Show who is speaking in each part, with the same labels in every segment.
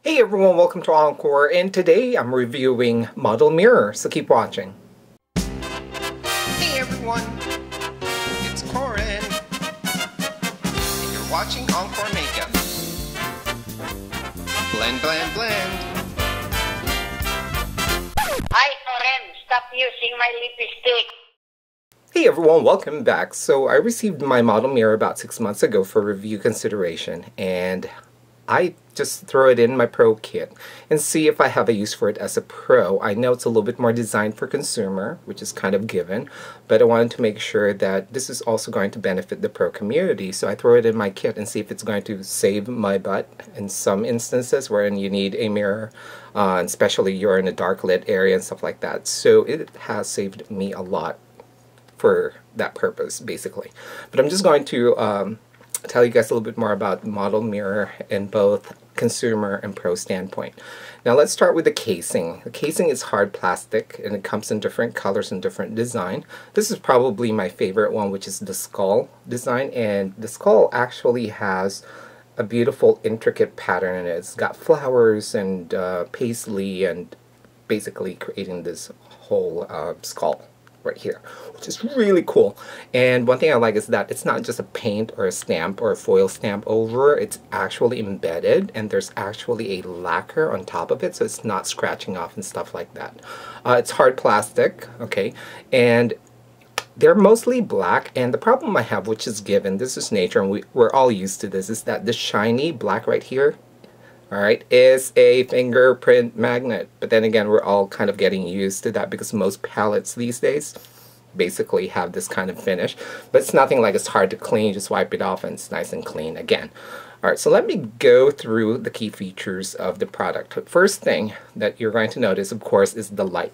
Speaker 1: Hey everyone, welcome to Encore, and today I'm reviewing Model Mirror, so keep watching.
Speaker 2: Hey everyone, it's Corin, and you're watching Encore Makeup. Blend, blend, blend.
Speaker 3: Hi, Corin. Stop using my lipstick.
Speaker 1: Hey everyone, welcome back. So I received my Model Mirror about 6 months ago for review consideration, and I just throw it in my Pro kit and see if I have a use for it as a Pro. I know it's a little bit more designed for consumer, which is kind of given, but I wanted to make sure that this is also going to benefit the Pro community. So I throw it in my kit and see if it's going to save my butt in some instances wherein you need a mirror, especially you're in a dark lit area and stuff like that. So it has saved me a lot for that purpose, basically. But I'm just going to tell you guys a little bit more about the Model Mirror in both consumer and Pro standpoint. Now let's start with the casing. The casing is hard plastic and it comes in different colors and different design. This is probably my favorite one, which is the skull design, and the skull actually has a beautiful intricate pattern in it. It's got flowers and paisley and basically creating this whole skull right here, which is really cool. And one thing I like is that it's not just a paint or a stamp or a foil stamp over, it's actually embedded, and there's actually a lacquer on top of it, so it's not scratching off and stuff like that. It's hard plastic, okay, and they're mostly black, and the problem I have, which is given, this is nature and we're all used to this, is that this shiny black right here, alright, is a fingerprint magnet. But then again, we're all kind of getting used to that because most palettes these days basically have this kind of finish. But it's nothing like it's hard to clean, just wipe it off and it's nice and clean again. Alright, so let me go through the key features of the product. First thing that you're going to notice, of course, is the light.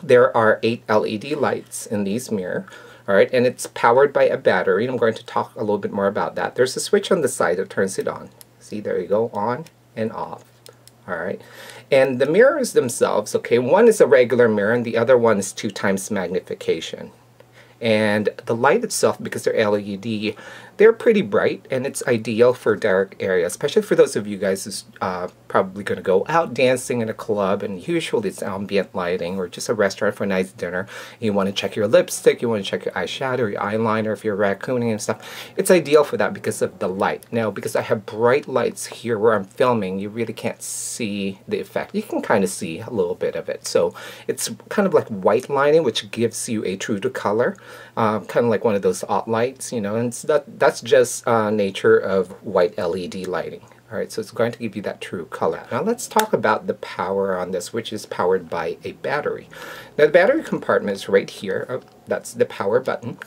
Speaker 1: There are 8 LED lights in these mirrors. Alright, and it's powered by a battery. I'm going to talk a little bit more about that. There's a switch on the side that turns it on. See, there you go, on and off. Alright, and the mirrors themselves, okay, one is a regular mirror and the other one is 2 times magnification. And the light itself, because they're LED, they're pretty bright, and it's ideal for dark areas, especially for those of you guys who's probably going to go out dancing in a club, and usually it's ambient lighting, or just a restaurant for a nice dinner. You want to check your lipstick, you want to check your eyeshadow, your eyeliner, if you're raccooning and stuff. It's ideal for that because of the light. Now, because I have bright lights here where I'm filming, you really can't see the effect. You can kind of see a little bit of it. So it's kind of like white lining, which gives you a true to color. Kind of like one of those OT lights, you know, and that's just nature of white LED lighting. Alright, so it's going to give you that true color. Now let's talk about the power on this, which is powered by a battery. Now the battery compartment is right here. Oh, that's the power button.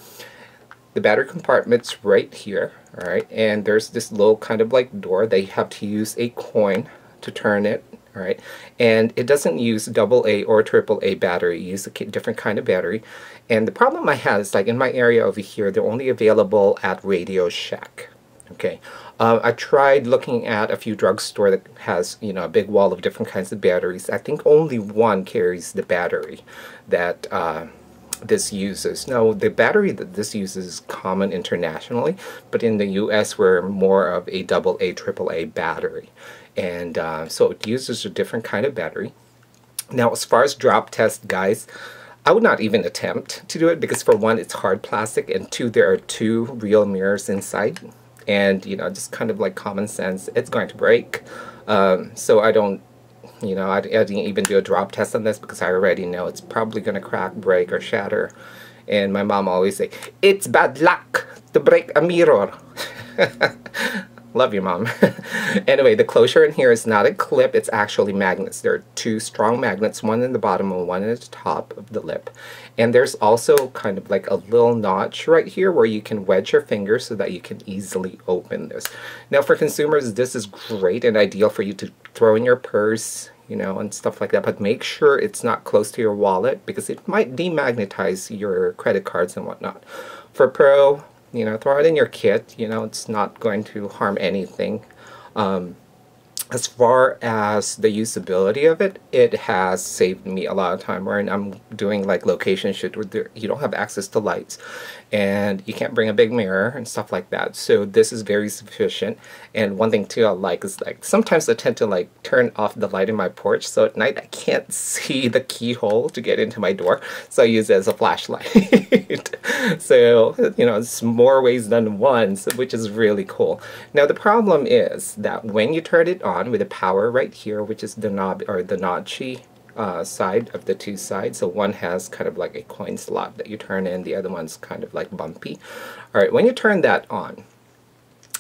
Speaker 1: The battery compartment's right here, alright, and there's this little kind of like door. They have to use a coin to turn it. Alright, and it doesn't use AA or AAA battery. It uses a different kind of battery. And the problem I have is, like in my area over here, they're only available at Radio Shack. Okay, I tried looking at a few drugstore that has, you know, a big wall of different kinds of batteries. I think only one carries the battery that this uses. Now, the battery that this uses is common internationally, but in the US we're more of a AA, AAA battery. And so it uses a different kind of battery. Now, as far as drop test, guys, I would not even attempt to do it because, for one, it's hard plastic, and two, there are 2 real mirrors inside. And, you know, just kind of like common sense, it's going to break. So I don't, you know, I didn't even do a drop test on this because I already know it's probably going to crack, break, or shatter. And my mom always say, it's bad luck to break a mirror. Love you, Mom. Anyway, the closure in here is not a clip, it's actually magnets. There are 2 strong magnets, one in the bottom and one at the top of the lip. And there's also kind of like a little notch right here where you can wedge your finger so that you can easily open this. Now, for consumers, this is great and ideal for you to throw in your purse, you know, and stuff like that. But make sure it's not close to your wallet because it might demagnetize your credit cards and whatnot. For Pro, you know, throw it in your kit. You know, it's not going to harm anything. as far as the usability of it, it has saved me a lot of time when I'm doing like location shoot where you don't have access to lights and you can't bring a big mirror and stuff like that. So this is very sufficient. And one thing too I like is like sometimes I tend to like turn off the light in my porch, so at night I can't see the keyhole to get into my door, so I use it as a flashlight. So you know, it's more ways than one, which is really cool. Now the problem is that when you turn it on with the power right here, which is the knob or the notchy side of the two sides, so one has kind of like a coin slot that you turn in, the other one's kind of like bumpy. Alright, when you turn that on,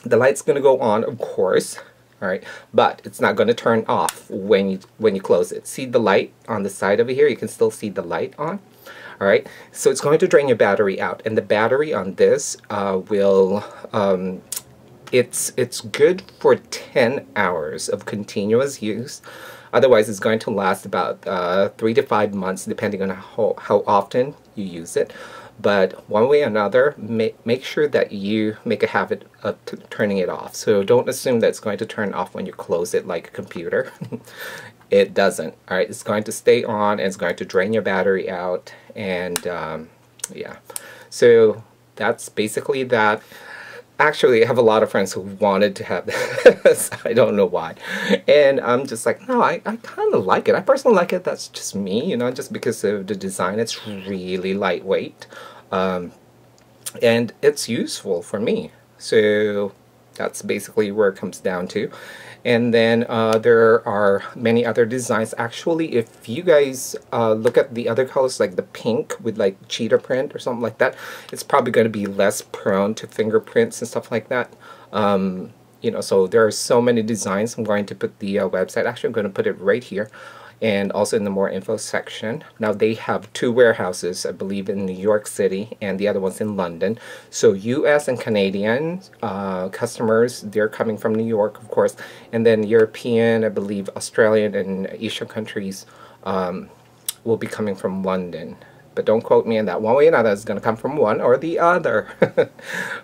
Speaker 1: the light's going to go on, of course, alright, but it's not going to turn off when you close it. See the light on the side over here? You can still see the light on. Alright, so it's going to drain your battery out, and the battery on this will it's good for 10 hours of continuous use. Otherwise, it's going to last about 3 to 5 months, depending on how often you use it. But one way or another, make sure that you make a habit of turning it off. So don't assume that it's going to turn off when you close it like a computer. It doesn't. All right, it's going to stay on, and it's going to drain your battery out. And yeah, so that's basically that. Actually, I have a lot of friends who wanted to have this. I don't know why. And I'm just like, no, I kind of like it. I personally like it. That's just me, you know, just because of the design. It's really lightweight. And it's useful for me. So that's basically where it comes down to. And then there are many other designs. Actually, if you guys look at the other colors, like the pink with like cheetah print or something like that, it's probably going to be less prone to fingerprints and stuff like that. You know, so there are so many designs. I'm going to put the website. Actually, I'm going to put it right here, and also in the more info section. Now they have 2 warehouses, I believe, in New York City, and the other one's in London. So US and Canadian customers, they're coming from New York, of course, and then European, I believe, Australian and Asian countries will be coming from London. But don't quote me on that. One way or another, it's going to come from one or the other.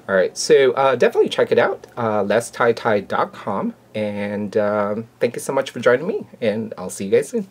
Speaker 1: Alright, so definitely check it out, letstie.com. And thank you so much for joining me, and I'll see you guys soon.